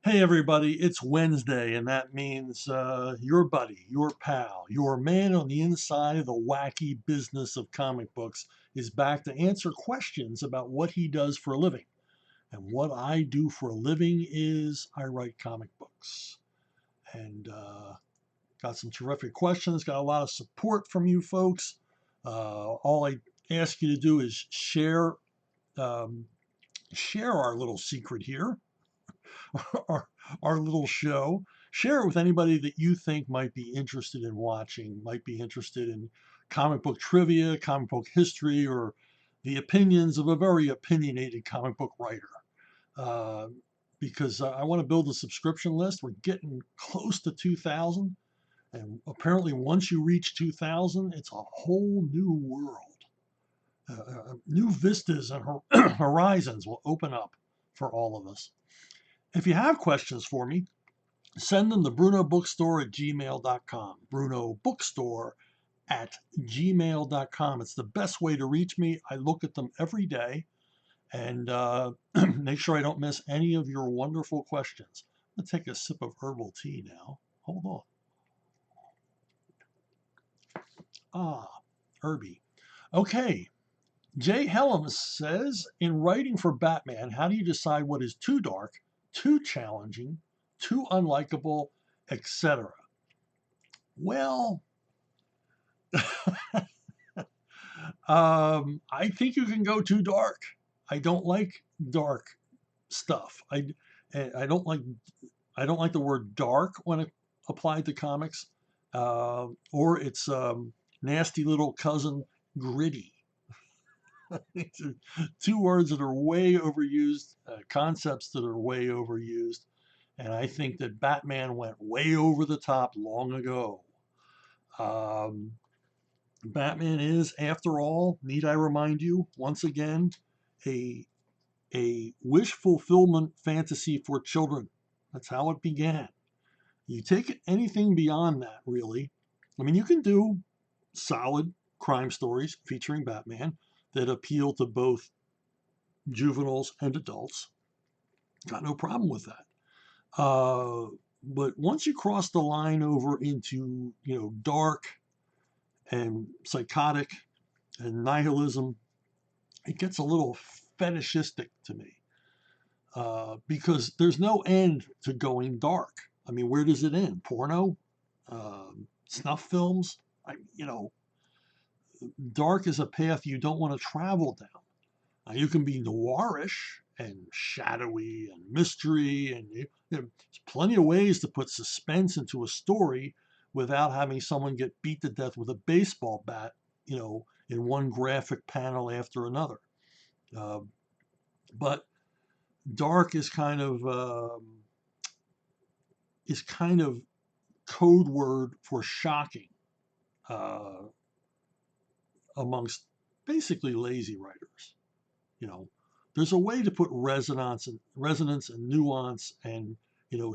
Hey everybody, it's Wednesday, and that means your buddy, your pal, your man on the inside of the wacky business of comic books is back to answer questions about what he does for a living. And what I do for a living is I write comic books. And got some terrific questions, got a lot of support from you folks. All I ask you to do is um, share our little secret here our, our little show. Share it with anybody that you think might be interested in watching, might be interested in comic book trivia, comic book history, or the opinions of a very opinionated comic book writer. Uh, because I want to build a subscription list. We're getting close to 2,000. And apparently, once you reach 2,000, it's a whole new world. New vistas and horizons will open up for all of us. If you have questions for me, send them to brunobookstore@gmail.com. brunobookstore@gmail.com. It's the best way to reach me. I look at them every day and make sure I don't miss any of your wonderful questions. I'm going to take a sip of herbal tea now. Hold on. Ah, herby. Okay. Jay Helms says, in writing for Batman, how do you decide what is too dark, too challenging, too unlikable, etc.? Well, I think you can go too dark. I don't like dark stuff. I don't like the word dark when it applied to comics, or its nasty little cousin, gritty. Two words that are way overused, concepts that are way overused, and I think that Batman went way over the top long ago. Um, Batman is, after all, need I remind you once again, a wish fulfillment fantasy for children. That's how it began. You take anything beyond that, really. I mean, you can do solid crime stories featuring Batman that appeal to both juveniles and adults. Got no problem with that. But once you cross the line over into, dark and psychotic and nihilism, it gets a little fetishistic to me, because there's no end to going dark. I mean, where does it end? Porno, snuff films. Dark is a path you don't want to travel down. You can be noirish and shadowy and mystery, and there's plenty of ways to put suspense into a story without having someone get beat to death with a baseball bat, in one graphic panel after another. Uh, but dark is kind of code word for shocking, uh, amongst basically lazy writers. You know, there's a way to put resonance and nuance and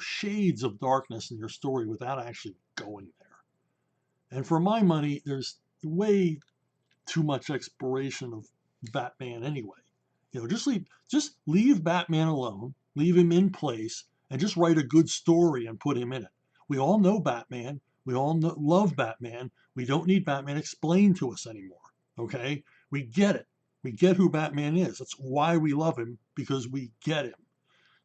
shades of darkness in your story without actually going there. And for my money, there's way too much exploration of Batman anyway. Just leave Batman alone, leave him in place, and just write a good story and put him in it. We all know Batman. We all love Batman. We don't need Batman explained to us anymore. Okay, we get it. We get who Batman is. That's why we love him, because we get him.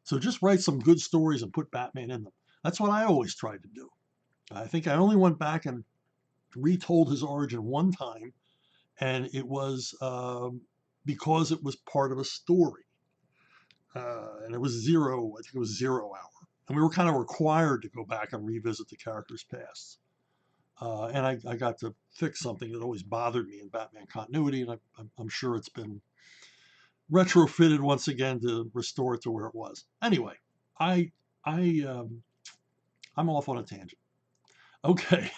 So just write some good stories and put Batman in them. That's what I always tried to do. I think I only went back and retold his origin one time, and it was because it was part of a story. And it was I think it was 0 Hour. And we were kind of required to go back and revisit the character's past. And I got to fix something that always bothered me in Batman continuity, and I'm sure it's been retrofitted once again to restore it to where it was. Anyway, I I I'm off on a tangent. Okay,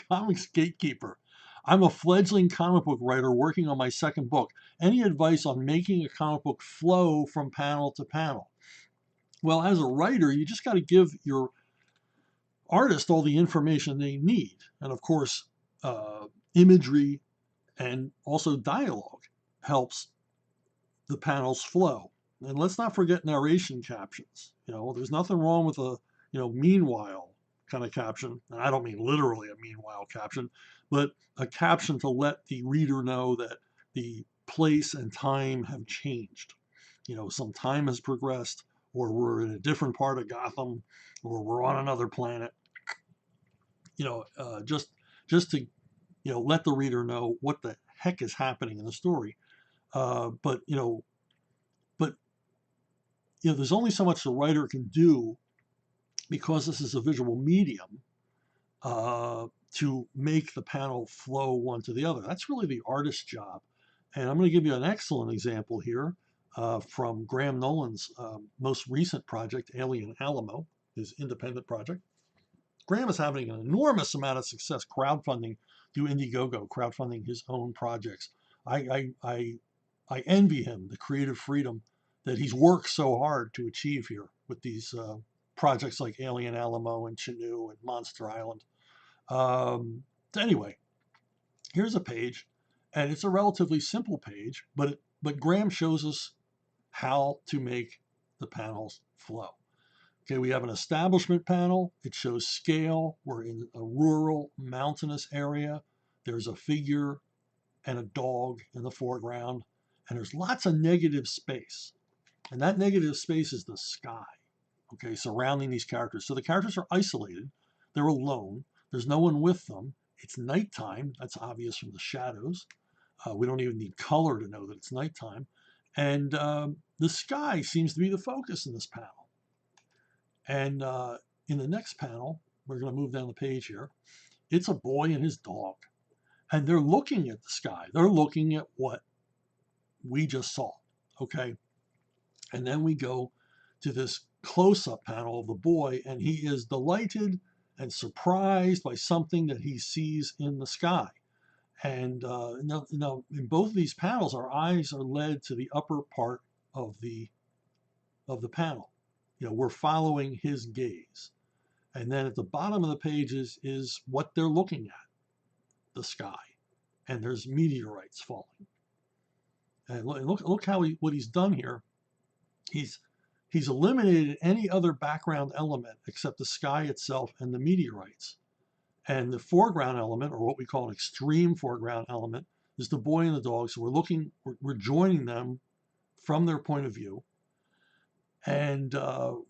Comics Gatekeeper. I'm a fledgling comic book writer working on my second book. Any advice on making a comic book flow from panel to panel? Well, as a writer, you just got to give your artist all the information they need. And of course, imagery and also dialogue helps the panels flow. And let's not forget narration captions. There's nothing wrong with a, meanwhile kind of caption. And I don't mean literally a meanwhile caption, but a caption to let the reader know that the place and time have changed. Some time has progressed, or we're in a different part of Gotham, or we're on another planet. Just to let the reader know what the heck is happening in the story. But there's only so much the writer can do because this is a visual medium to make the panel flow one to the other. That's really the artist's job. And I'm going to give you an excellent example here from Graham Nolan's most recent project, Alien Alamo, his independent project. Graham is having an enormous amount of success crowdfunding through Indiegogo, crowdfunding his own projects. I envy him the creative freedom that he's worked so hard to achieve here with these projects like Alien Alamo and Chinoo and Monster Island. Anyway, here's a page, and it's a relatively simple page, but Graham shows us how to make the panels flow. Okay, we have an establishment panel. It shows scale. We're in a rural, mountainous area. There's a figure and a dog in the foreground, and there's lots of negative space. And that negative space is the sky, okay, surrounding these characters. So the characters are isolated. They're alone. There's no one with them. It's nighttime. That's obvious from the shadows. We don't even need color to know that it's nighttime. And the sky seems to be the focus in this panel. And in the next panel, we're going to move down the page here. It's a boy and his dog. And they're looking at the sky. They're looking at what we just saw, okay? And then we go to this close-up panel of the boy, and he is delighted and surprised by something that he sees in the sky. And now, in both of these panels, our eyes are led to the upper part of the panel. We're following his gaze. And then at the bottom of the page is what they're looking at, the sky. And there's meteorites falling. And look how what he's done here. He's eliminated any other background element except the sky itself and the meteorites. And the foreground element, or what we call an extreme foreground element, is the boy and the dog. So we're joining them from their point of view, and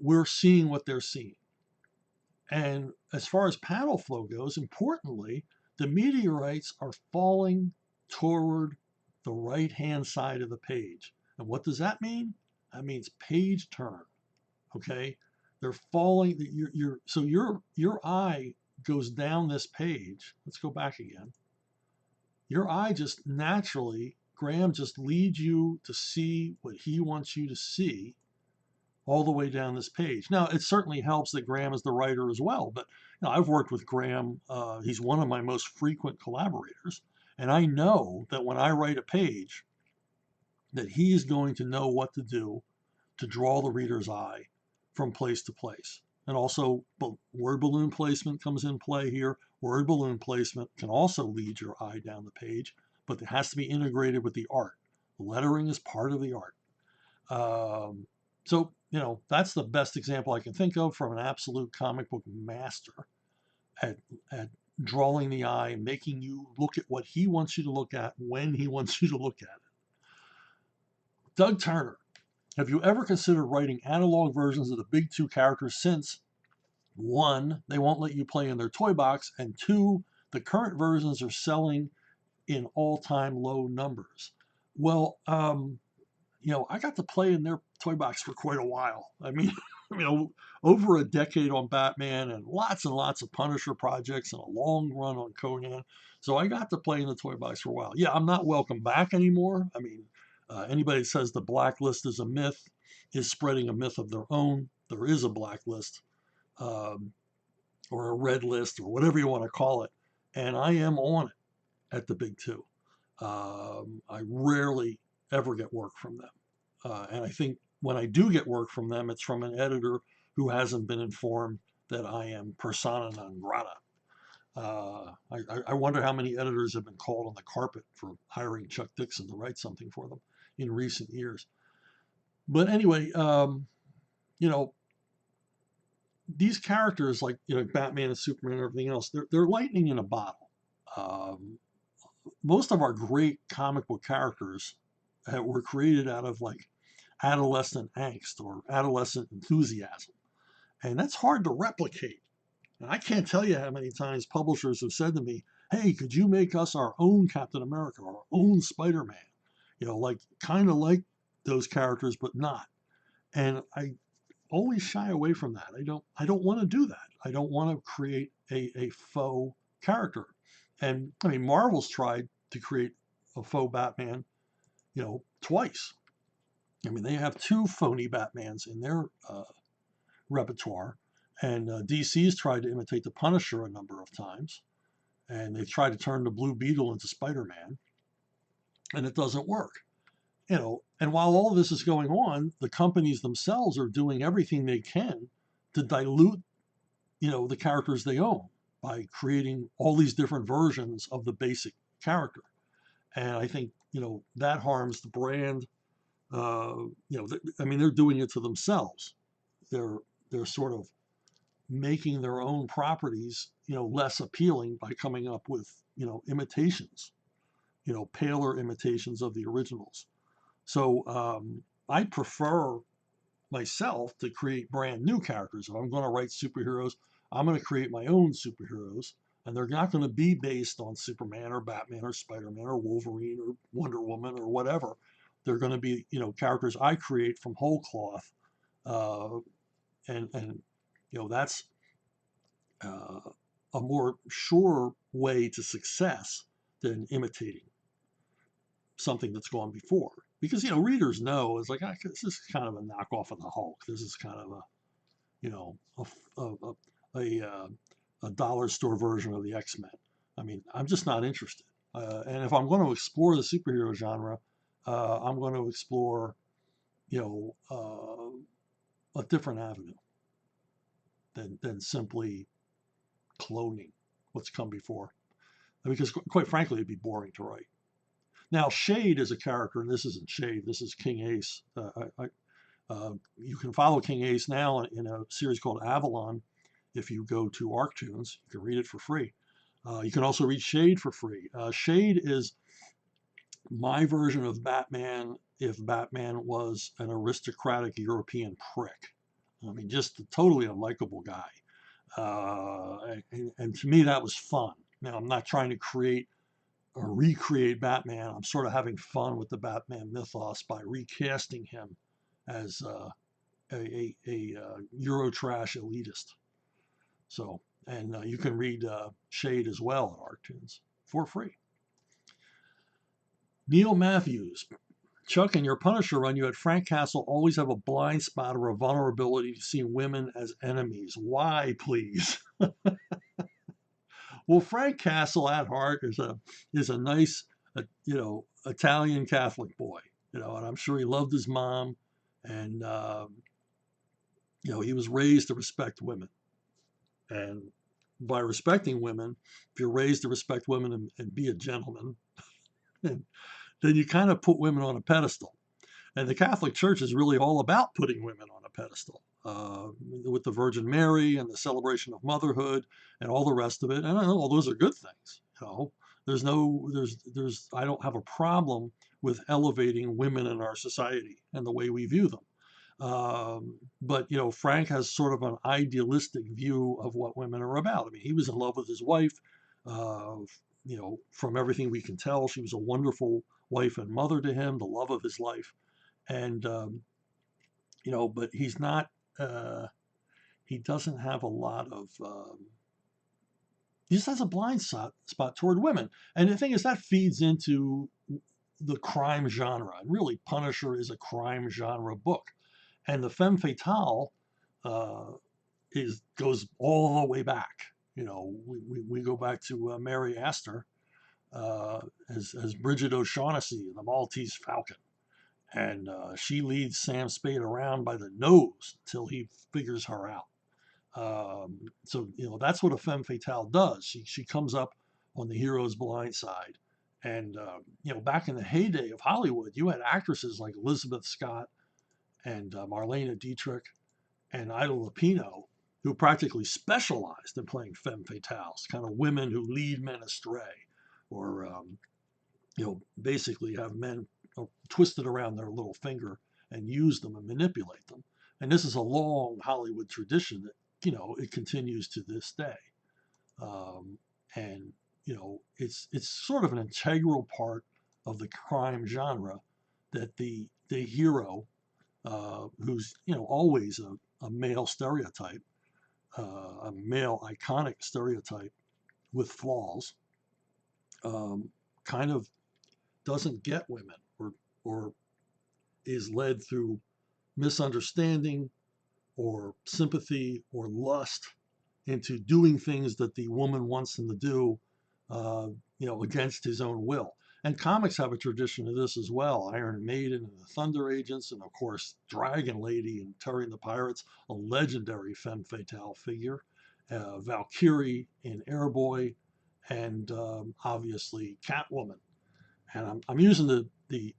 we're seeing what they're seeing. And as far as panel flow goes, importantly, the meteorites are falling toward the right-hand side of the page. And what does that mean? That means page turn. Okay, they're falling. So your eye goes down this page. Let's go back again. Your eye just naturally, Graham just leads you to see what he wants you to see all the way down this page. Now, it certainly helps that Graham is the writer as well, but I've worked with Graham. He's one of my most frequent collaborators, and I know that when I write a page, that he is going to know what to do to draw the reader's eye from place to place. And also, word balloon placement comes in play here. Word balloon placement can also lead your eye down the page, but it has to be integrated with the art. Lettering is part of the art. So, that's the best example I can think of from an absolute comic book master at drawing the eye, making you look at what he wants you to look at when he wants you to look at it. Doug Turner. Have you ever considered writing analog versions of the big two characters since, one, they won't let you play in their toy box, and two, the current versions are selling in all-time low numbers? Well, I got to play in their toy box for quite a while. I mean, over a decade on Batman and lots of Punisher projects and a long run on Conan. So I got to play in the toy box for a while. Yeah, I'm not welcome back anymore. I mean, anybody that says the blacklist is a myth is spreading a myth of their own. There is a blacklist or a red list or whatever you want to call it. And I am on it at the big two. I rarely ever get work from them. And I think when I do get work from them, it's from an editor who hasn't been informed that I am persona non grata. I wonder how many editors have been called on the carpet for hiring Chuck Dixon to write something for them in recent years. But anyway, you know, these characters like Batman and Superman and everything else, they're lightning in a bottle. Um, Most of our great comic book characters were created out of like adolescent angst or adolescent enthusiasm, and that's hard to replicate. And I can't tell you how many times publishers have said to me, "Hey, could you make us our own Captain America or our own Spider-Man?" Like kind of like those characters, but not. And I always shy away from that. I don't want to do that. I don't want to create a faux character. And I mean, Marvel's tried to create a faux Batman, twice. I mean, they have two phony Batmans in their repertoire, and DC's tried to imitate the Punisher a number of times, and they've tried to turn the Blue Beetle into Spider-Man, and it doesn't work. And while all this is going on, the companies themselves are doing everything they can to dilute, the characters they own by creating all these different versions of the basic character. And I think, that harms the brand. I mean, they're doing it to themselves. They're sort of making their own properties, less appealing by coming up with, imitations, paler imitations of the originals. So I prefer myself to create brand new characters. If I'm going to write superheroes, I'm going to create my own superheroes, and they're not going to be based on Superman or Batman or Spider-Man or Wolverine or Wonder Woman or whatever. They're going to be, characters I create from whole cloth, uh, and that's uh, a more sure way to success than imitating something that's gone before. Because readers know it's like this is kind of a knockoff of the Hulk. This is kind of a you know a dollar store version of the X-Men. I mean, I'm just not interested. And if I'm going to explore the superhero genre, I'm going to explore you know a different avenue than simply cloning what's come before. Because quite frankly, it'd be boring to write. Now, Shade is a character, and this isn't Shade. This is King Ace. You can follow King Ace now in a series called Avalon. If you go to ArcTunes, you can read it for free. You can also read Shade for free. Shade is my version of Batman if Batman was an aristocratic European prick. I mean, just a totally unlikable guy. And to me, that was fun. Now, I'm not trying to create or recreate Batman. I'm sort of having fun with the Batman mythos by recasting him as a Eurotrash elitist. So, and you can read Shade as well at ArcTunes for free. Neil Matthews, Chuck, in your Punisher run, you had Frank Castle always have a blind spot or a vulnerability to seeing women as enemies. Why, please? Well, Frank Castle at heart is a nice, Italian Catholic boy, and I'm sure he loved his mom, and he was raised to respect women, and by respecting women, if you're raised to respect women and be a gentleman, then you kind of put women on a pedestal. And the Catholic Church is really all about putting women on a pedestal with the Virgin Mary and the celebration of motherhood and all the rest of it. And I know all those are good things. I don't have a problem with elevating women in our society and the way we view them. But Frank has sort of an idealistic view of what women are about. I mean, he was in love with his wife. Uh, from everything we can tell, she was a wonderful wife and mother to him, the love of his life. And but he's not. He doesn't have a lot of. He just has a blind spot toward women, and the thing is that feeds into the crime genre. And really, Punisher is a crime genre book, and the femme fatale uh, goes all the way back. We go back to Mary Astor as Bridget O'Shaughnessy in the Maltese Falcon. And she leads Sam Spade around by the nose until he figures her out. So that's what a femme fatale does. She comes up on the hero's blind side, and back in the heyday of Hollywood, you had actresses like Elizabeth Scott and Marlena Dietrich and Ida Lupino, who practically specialized in playing femme fatales, kind of women who lead men astray, or basically have men twisted around their little finger and use them and manipulate them. And this is a long Hollywood tradition that it continues to this day. And it's sort of an integral part of the crime genre that the hero, who's always a male stereotype, a male iconic stereotype with flaws, kind of doesn't get women, or is led through misunderstanding or sympathy or lust into doing things that the woman wants him to do, against his own will. And comics have a tradition of this as well. Iron Maiden and the Thunder Agents, and of course Dragon Lady and Terry and the Pirates, a legendary femme fatale figure. Valkyrie in Airboy, and obviously Catwoman. And I'm using the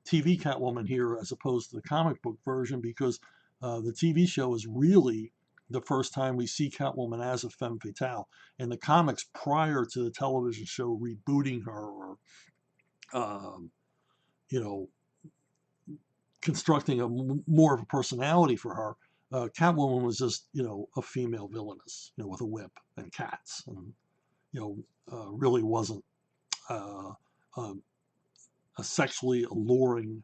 TV Catwoman here as opposed to the comic book version because the TV show is really the first time we see Catwoman as a femme fatale. In the comics, prior to the television show rebooting her, or um, you know, constructing more of a personality for her, Catwoman was just a female villainess, with a whip and cats, and really wasn't uh, a, a sexually alluring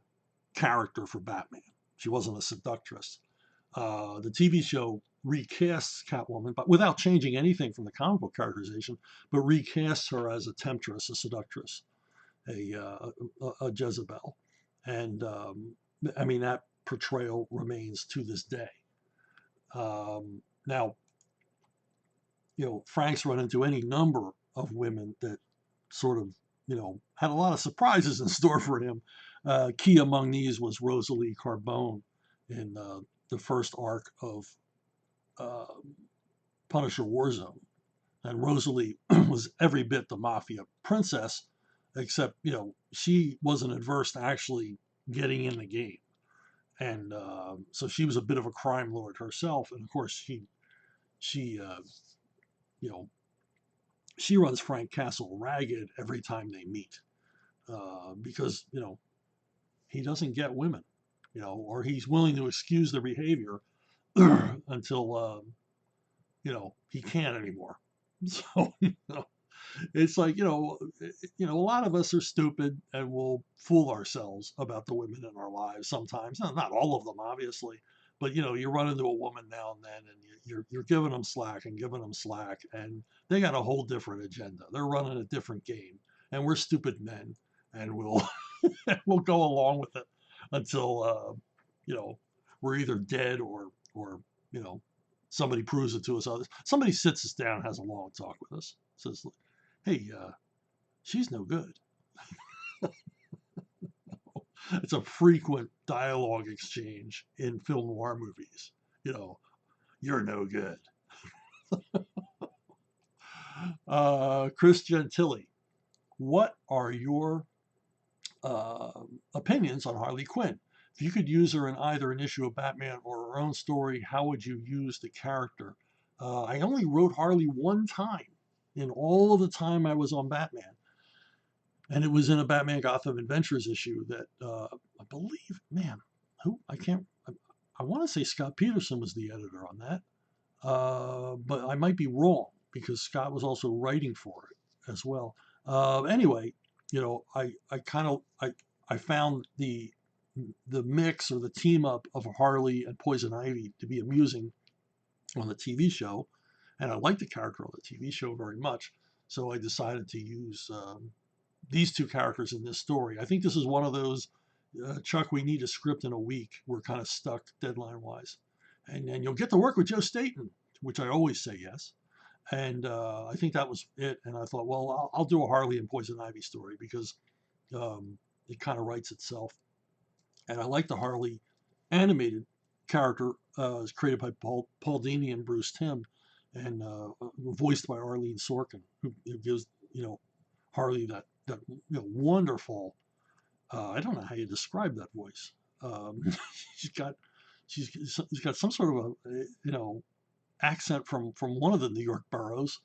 character for Batman. She wasn't a seductress. The TV show recasts Catwoman, but without changing anything from the comic book characterization, but recasts her as a temptress, a seductress, a Jezebel. And I mean, that portrayal remains to this day. Now, Frank's run into any number of women that sort of, had a lot of surprises in store for him. Key among these was Rosalie Carbone in the first arc of uh, Punisher Warzone. And Rosalie was every bit the mafia princess, except, she wasn't adverse to actually getting in the game. And so she was a bit of a crime lord herself. And of course, she you know, she runs Frank Castle ragged every time they meet, because, he doesn't get women, or he's willing to excuse their behavior until, he can't anymore. So, it's like, a lot of us are stupid and will fool ourselves about the women in our lives sometimes. Not all of them, obviously, but you run into a woman now and then, and you're giving them slack and giving them slack, and they got a whole different agenda. They're running a different game, and we're stupid men, and we'll we'll go along with it until we're either dead, or you know somebody proves it to us. Somebody sits us down, has a long talk with us, says, "Hey, she's no good." It's a frequent dialogue exchange in film noir movies. You're no good. Chris Gentili, what are your uh, opinions on Harley Quinn? If you could use her in either an issue of Batman or her own story, how would you use the character? I only wrote Harley one time in all of the time I was on Batman, and it was in a Batman Gotham Adventures issue that I believe, man, who I can't, I want to say Scott Peterson was the editor on that, but I might be wrong because Scott was also writing for it as well. Anyway, I found the mix, or the team up of Harley and Poison Ivy, to be amusing on the TV show, and I liked the character on the TV show very much. So I decided to use these two characters in this story. I think this is one of those, Chuck, we need a script in a week. We're kind of stuck deadline wise. And then you'll get to work with Joe Staten, which I always say yes. And I think that was it. And I thought, well, I'll do a Harley and Poison Ivy story because it kind of writes itself. And I like the Harley animated character, created by Paul Dini and Bruce Timm, and voiced by Arlene Sorkin, who gives Harley that wonderful. I don't know how you describe that voice. She's got she's got some sort of a accent from one of the New York boroughs,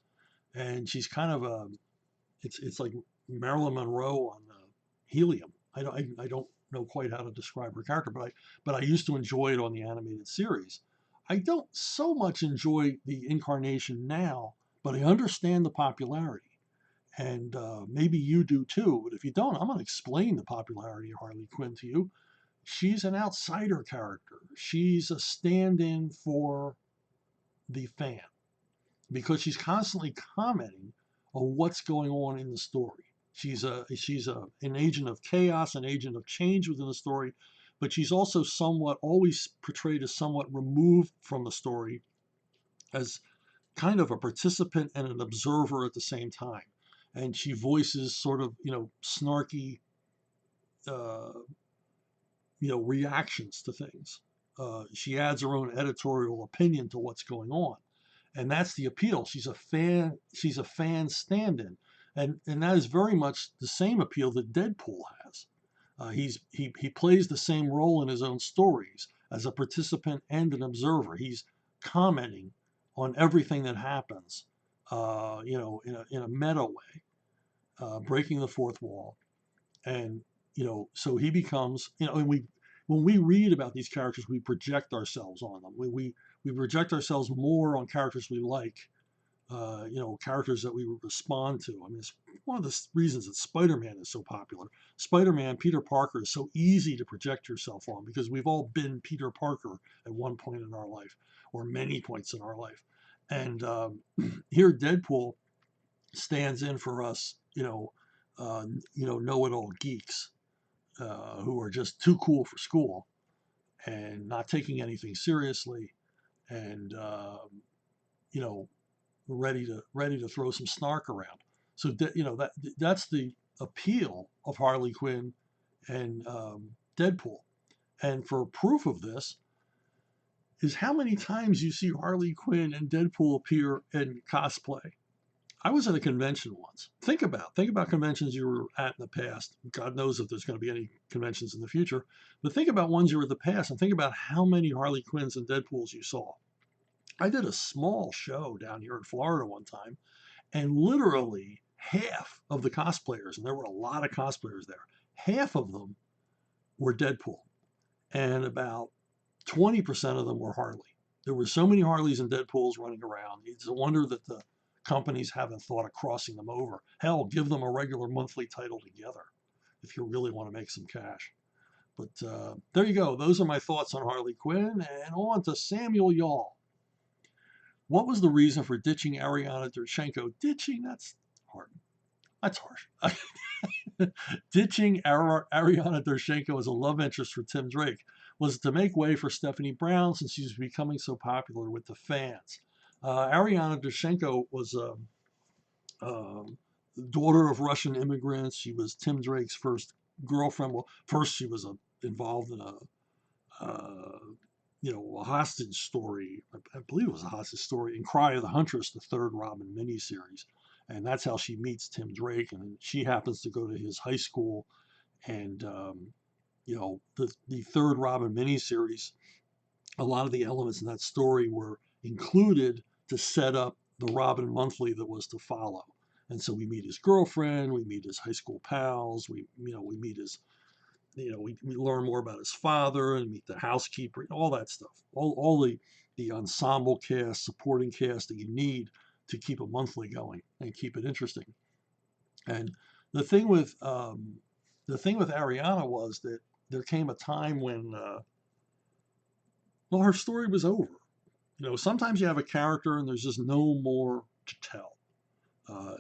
and she's kind of a it's like Marilyn Monroe on helium. I don't know quite how to describe her character, but I used to enjoy it on the animated series. I don't so much enjoy the incarnation now, but I understand the popularity, and maybe you do too. But if you don't, I'm going to explain the popularity of Harley Quinn to you. She's an outsider character. She's a stand-in for the fan because she's constantly commenting on what's going on in the story. She's an agent of chaos, an agent of change within the story, but she's also somewhat always portrayed as somewhat removed from the story, as kind of a participant and an observer at the same time. And she voices sort of snarky uh, reactions to things. She adds her own editorial opinion to what's going on, and that's the appeal. She's a fan. She's a fan stand-in, and that is very much the same appeal that Deadpool has. He plays the same role in his own stories as a participant and an observer. He's commenting on everything that happens, in a meta way, breaking the fourth wall, and so he becomes, and we when we read about these characters, we project ourselves on them. We project ourselves more on characters we like, characters that we respond to. I mean, it's one of the reasons that Spider-Man is so popular. Spider-Man, Peter Parker, is so easy to project yourself on because we've all been Peter Parker at one point in our life, or many points in our life. And here, Deadpool stands in for us, know-it-all geeks who are just too cool for school and not taking anything seriously, and you know, ready to throw some snark around. So that's the appeal of Harley Quinn and Deadpool. And for proof of this is how many times you see Harley Quinn and Deadpool appear in cosplay. I was at a convention once. Think about conventions you were at in the past. God knows if there's going to be any conventions in the future, but think about ones you were in the past and think about how many Harley Quinns and Deadpools you saw. I did a small show down here in Florida one time, and literally half of the cosplayers, and there were a lot of cosplayers there, half of them were Deadpool, and about 20% of them were Harley. There were so many Harleys and Deadpools running around. It's a wonder that the companies haven't thought of crossing them over. Hell, give them a regular monthly title together if you really want to make some cash. But there you go. Those are my thoughts on Harley Quinn. And on to Samuel Yall. What was the reason for ditching Ariana Dershenko? Ditching? That's hard. That's harsh. Ditching Ariana Dershenko as a love interest for Tim Drake was to make way for Stephanie Brown since she was becoming so popular with the fans. Ariana Dershenko was daughter of Russian immigrants. She was Tim Drake's first girlfriend. Well, first she was involved in a hostage story. I believe it was a hostage story in Cry of the Huntress, the third Robin miniseries. And that's how she meets Tim Drake. And she happens to go to his high school. And, the third Robin miniseries, a lot of the elements in that story were included to set up the Robin monthly that was to follow. And so we meet his girlfriend, we meet his high school pals, we meet his, we learn more about his father and meet the housekeeper, all that stuff, all the ensemble cast, supporting cast that you need to keep a monthly going and keep it interesting. And the thing with Ariana was that there came a time when, her story was over. Sometimes you have a character and there's just no more to tell.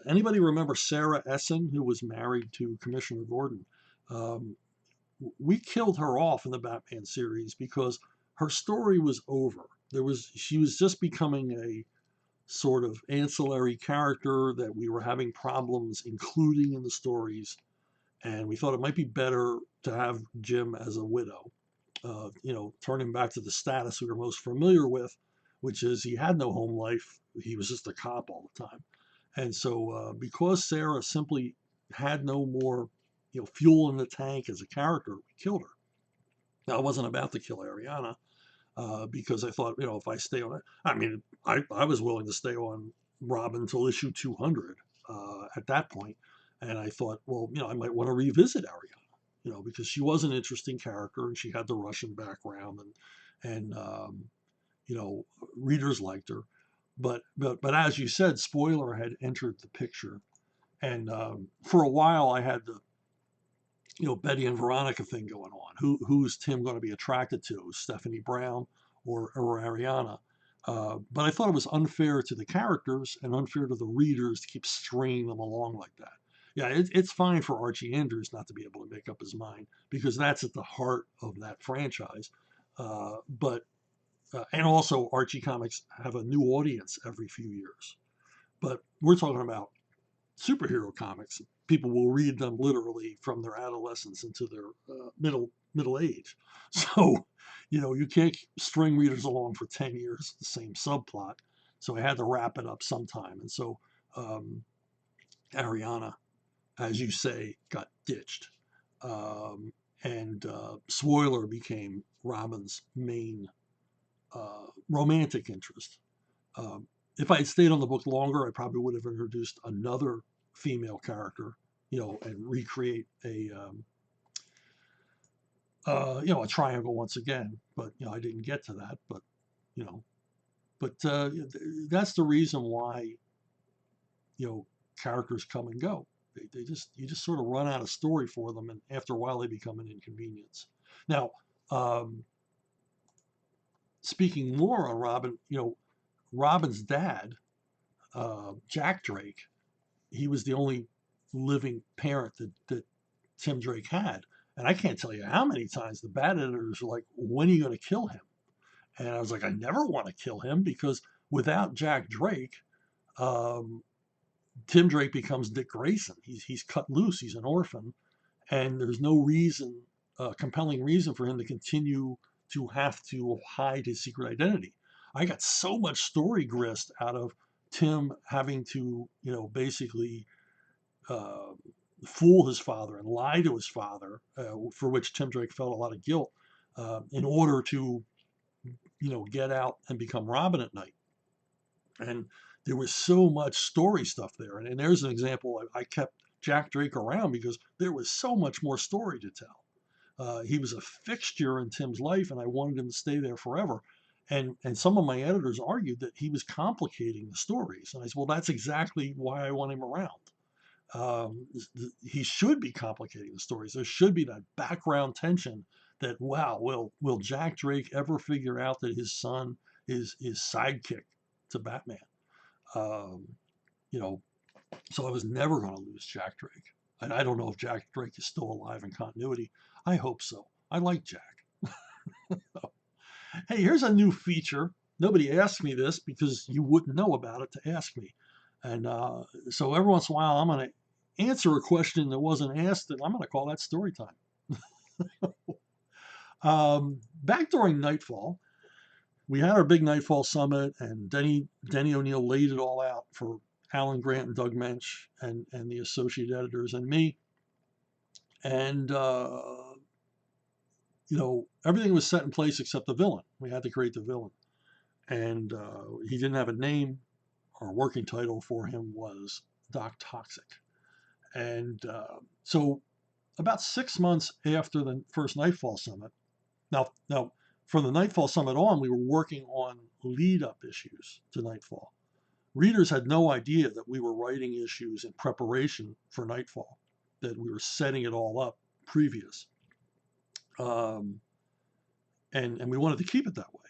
Anybody remember Sarah Essen, who was married to Commissioner Gordon? We killed her off in the Batman series because her story was over. She was just becoming a sort of ancillary character that we were having problems including in the stories, and we thought it might be better to have Jim as a widow. Turn him back to the status we were most familiar with, which is he had no home life. He was just a cop all the time. And so because Sarah simply had no more, fuel in the tank as a character, we killed her. Now, I wasn't about to kill Ariana. because I thought, if I stay on it, I mean, I was willing to stay on Robin until issue 200 at that point, and I thought, well, I might want to revisit Ariana, because she was an interesting character and she had the Russian background, and readers liked her, but as you said, Spoiler had entered the picture, and for a while I had the Betty and Veronica thing going on. Who's Tim going to be attracted to? Stephanie Brown or Ariana? But I thought it was unfair to the characters and unfair to the readers to keep stringing them along like that. Yeah, it's fine for Archie Andrews not to be able to make up his mind because that's at the heart of that franchise. But and also Archie comics have a new audience every few years. But we're talking about superhero comics. People will read them literally from their adolescence into their middle age. So, you can't string readers along for 10 years, the same subplot. So I had to wrap it up sometime. And so Ariana, as you say, got ditched. And Spoiler became Robin's main romantic interest. If I had stayed on the book longer, I probably would have introduced another female character, and recreate a triangle once again. But I didn't get to that. But you know, but that's the reason why characters come and go. You just sort of run out of story for them, and after a while they become an inconvenience. Now, speaking more on Robin, Robin's dad, Jack Drake, he was the only living parent that Tim Drake had. And I can't tell you how many times the bad editors were like, when are you going to kill him? And I was like, I never want to kill him because without Jack Drake, um, Tim Drake becomes Dick Grayson. He's cut loose. He's an orphan. And there's no reason, compelling reason for him to continue to have to hide his secret identity. I got so much story grist out of Tim having to, basically uh, fool his father and lie to his father, for which Tim Drake felt a lot of guilt, in order to, get out and become Robin at night. And there was so much story stuff there. And there's an example. I kept Jack Drake around because there was so much more story to tell. He was a fixture in Tim's life, and I wanted him to stay there forever. And some of my editors argued that he was complicating the stories. And I said, well, that's exactly why I want him around. He should be complicating the stories. There should be that background tension that, wow, will Jack Drake ever figure out that his son is his sidekick to Batman? Um, you know, so I was never going to lose Jack Drake. And I don't know if Jack Drake is still alive in continuity. I hope so. I like Jack. Hey, here's a new feature. Nobody asked me this because you wouldn't know about it to ask me. And so every once in a while, I'm going to answer a question that wasn't asked, and I'm going to call that story time. Back during Nightfall, we had our big Nightfall summit, and Denny O'Neil laid it all out for Alan Grant and Doug Mensch and the associate editors and me. And, everything was set in place except the villain. We had to create the villain. And he didn't have a name. Our working title for him was Doc Toxic. And so about 6 months after the first Nightfall Summit, now from the Nightfall Summit on, we were working on lead-up issues to Nightfall. Readers had no idea that we were writing issues in preparation for Nightfall, that we were setting it all up previous. And we wanted to keep it that way.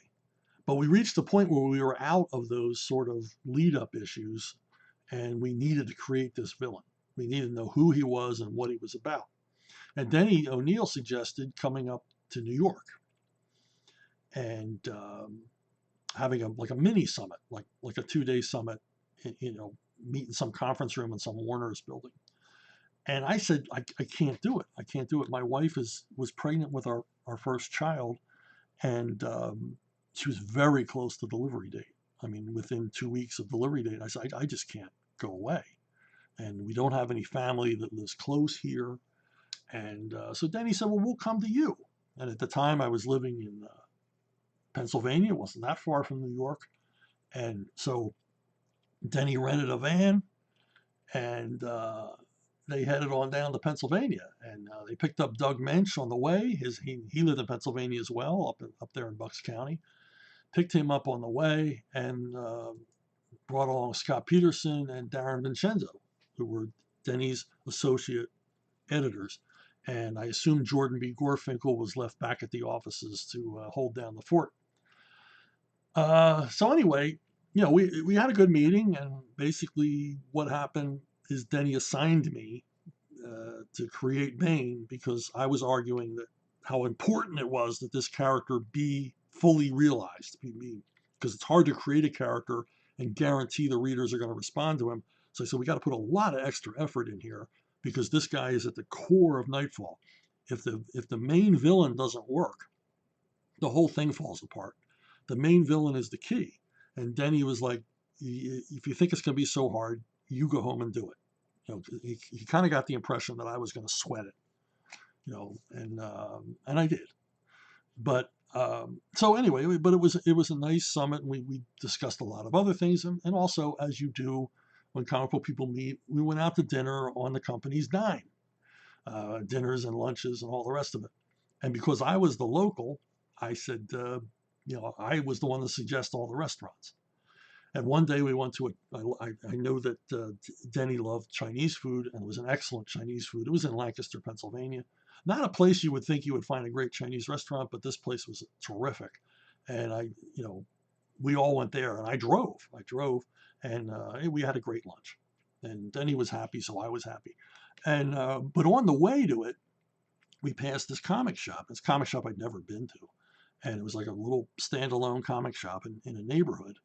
But we reached the point where we were out of those sort of lead-up issues, and we needed to create this villain. We needed to know who he was and what he was about. And Denny O'Neil suggested coming up to New York and having a mini summit, like a 2-day summit, meet in some conference room in some Warner's building. And I said, I can't do it. I can't do it. My wife was pregnant with our first child, and she was very close to delivery date. I mean, within 2 weeks of delivery date, I said, I just can't go away. And we don't have any family that lives close here. And so Denny said, well, we'll come to you. And at the time I was living Pennsylvania. It wasn't that far from New York. And so Denny rented a van, and they headed on down to Pennsylvania. And they picked up Doug Mensch on the way. He lived in Pennsylvania as well, up there in Bucks County. Picked him up on the way, and brought along Scott Peterson and Darren Vincenzo, who were Denny's associate editors. And I assume Jordan B. Gorfinkel was left back at the offices to hold down the fort. So anyway, we had a good meeting, and basically what happened is Denny assigned me to create Bane because I was arguing that how important it was that this character be fully realized, because it's hard to create a character and guarantee the readers are going to respond to him. So I said we got to put a lot of extra effort in here because this guy is at the core of Nightfall. If the main villain doesn't work, the whole thing falls apart. The main villain is the key. And Denny was like, if you think it's going to be so hard, you go home and do it. He kind of got the impression that I was going to sweat it, and I did. But so anyway, but it was a nice summit, and we discussed a lot of other things, and also, as you do when comic book people meet, we went out to dinner on the company's dime, dinners and lunches and all the rest of it. And because I was the local, I said, I was the one to suggest all the restaurants. And one day we went to I know that Denny loved Chinese food, and it was an excellent Chinese food. It was in Lancaster, Pennsylvania. Not a place you would think you would find a great Chinese restaurant, but this place was terrific. And we all went there, and I drove, and we had a great lunch. And Denny was happy, so I was happy. And but on the way to it, we passed this comic shop. This comic shop I'd never been to, and it was like a little standalone comic shop in a neighborhood.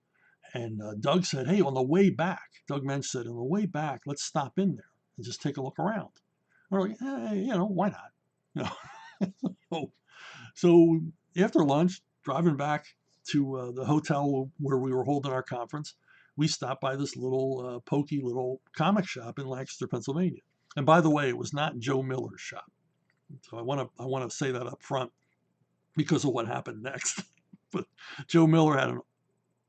And Doug said, "Hey, on the way back," Doug Mensch said, "on the way back, let's stop in there and just take a look around." And we're like, why not? So after lunch, driving back to the hotel where we were holding our conference, we stopped by this little pokey little comic shop in Lancaster, Pennsylvania. And by the way, it was not Joe Miller's shop. So I want to say that up front because of what happened next. But Joe Miller had an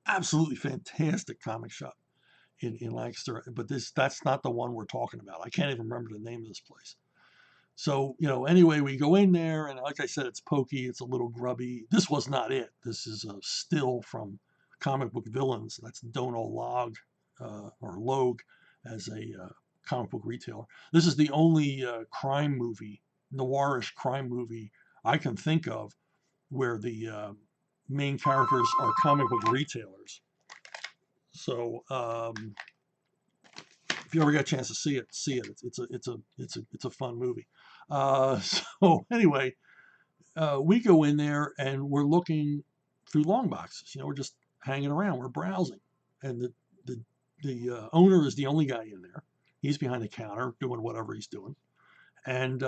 absolutely fantastic comic shop in Lancaster, but that's not the one we're talking about. I can't even remember the name of this place. So, anyway, we go in there, and like I said, it's pokey, it's a little grubby. This was not it. This is a still from Comic Book Villains. That's Donal Logue, or Logue, as a comic book retailer. This is the only crime movie, noirish crime movie I can think of where the main characters are comic book retailers. So if you ever get a chance to see it. It's a fun movie. So anyway, we go in there and we're looking through long boxes. We're just hanging around. We're browsing, and the owner is the only guy in there. He's behind the counter doing whatever he's doing, and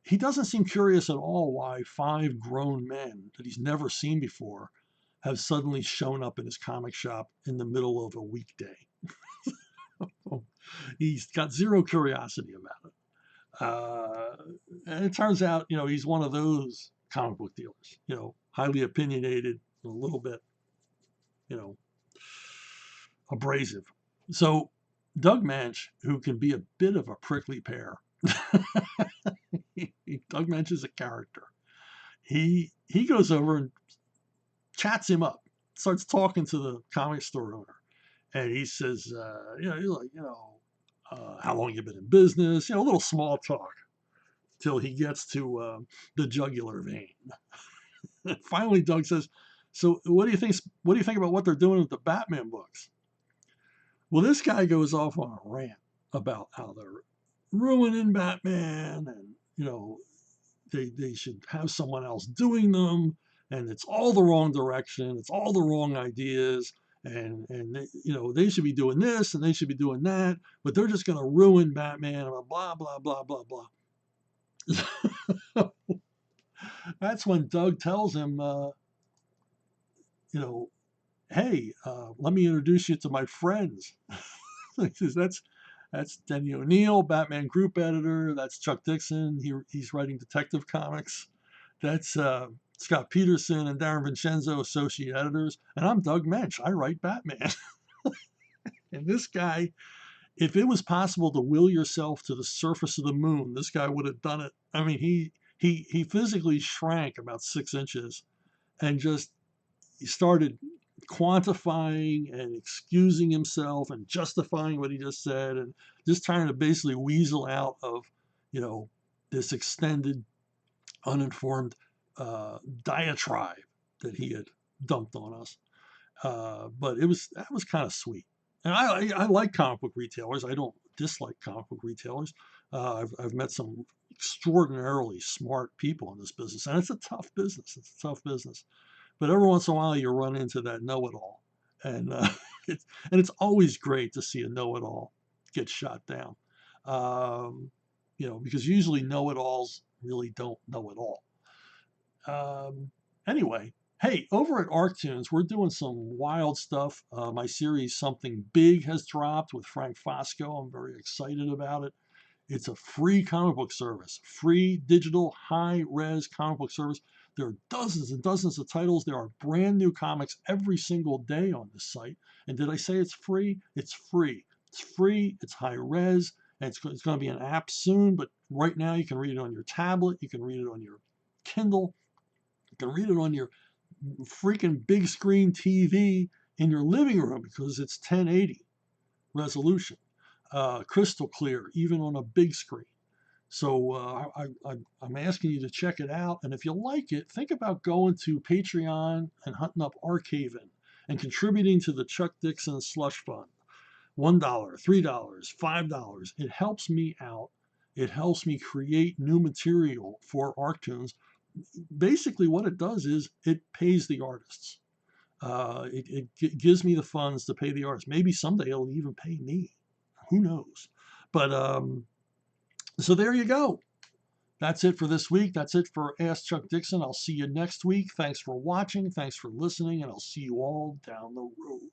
he doesn't seem curious at all why 5 grown men that he's never seen before have suddenly shown up in his comic shop in the middle of a weekday. He's got zero curiosity about it. And it turns out, he's one of those comic book dealers, highly opinionated, a little bit, abrasive. So Doug Mensch, who can be a bit of a prickly pear, Doug Mensch is a character. He goes over and chats him up, starts talking to the comic store owner, and he says, how long you been in business? A little small talk till he gets to the jugular vein. Finally, Doug says, "So what do you think? What do you think about what they're doing with the Batman books?" Well, this guy goes off on a rant about how they're ruining Batman, and they should have someone else doing them, and it's all the wrong direction, it's all the wrong ideas, and they should be doing this and they should be doing that, but they're just going to ruin Batman, and blah blah blah blah blah. That's when Doug tells him, hey, let me introduce you to my friends. He says, that's Denny O'Neil, Batman group editor. That's Chuck Dixon. He's writing Detective Comics. That's Scott Peterson and Darren Vincenzo, associate editors, and I'm Doug Mensch. I write Batman. And this guy, if it was possible to will yourself to the surface of the moon, this guy would have done it. I mean, he physically shrank about 6 inches and just he started quantifying and excusing himself and justifying what he just said and just trying to basically weasel out of, you know, this extended, uninformed diatribe that he had dumped on us. But that was kind of sweet. And I like comic book retailers. I don't dislike comic book retailers. I've met some extraordinarily smart people in this business, and it's a tough business. It's a tough business. But every once in a while, you run into that know-it-all, and it's always great to see a know-it-all get shot down. Because usually know-it-alls really don't know it all. Anyway, hey, over at ArcTunes, we're doing some wild stuff. My series Something Big has dropped with Frank Fosco. I'm very excited about it. It's a free comic book service, free digital high-res comic book service. There are dozens and dozens of titles. There are brand new comics every single day on this site. And did I say it's free? It's free. It's free. It's high-res. And it's going to be an app soon. But right now, you can read it on your tablet. You can read it on your Kindle. You can read it on your freaking big screen TV in your living room because it's 1080 resolution, crystal clear, even on a big screen. So I'm asking you to check it out. And if you like it, think about going to Patreon and hunting up Arcaven and contributing to the Chuck Dixon Slush Fund. $1, $3, $5. It helps me out. It helps me create new material for ArcTunes. Basically, what it does is it pays the artists. It gives me the funds to pay the artists. Maybe someday it'll even pay me. Who knows? But so there you go. That's it for this week. That's it for Ask Chuck Dixon. I'll see you next week. Thanks for watching. Thanks for listening. And I'll see you all down the road.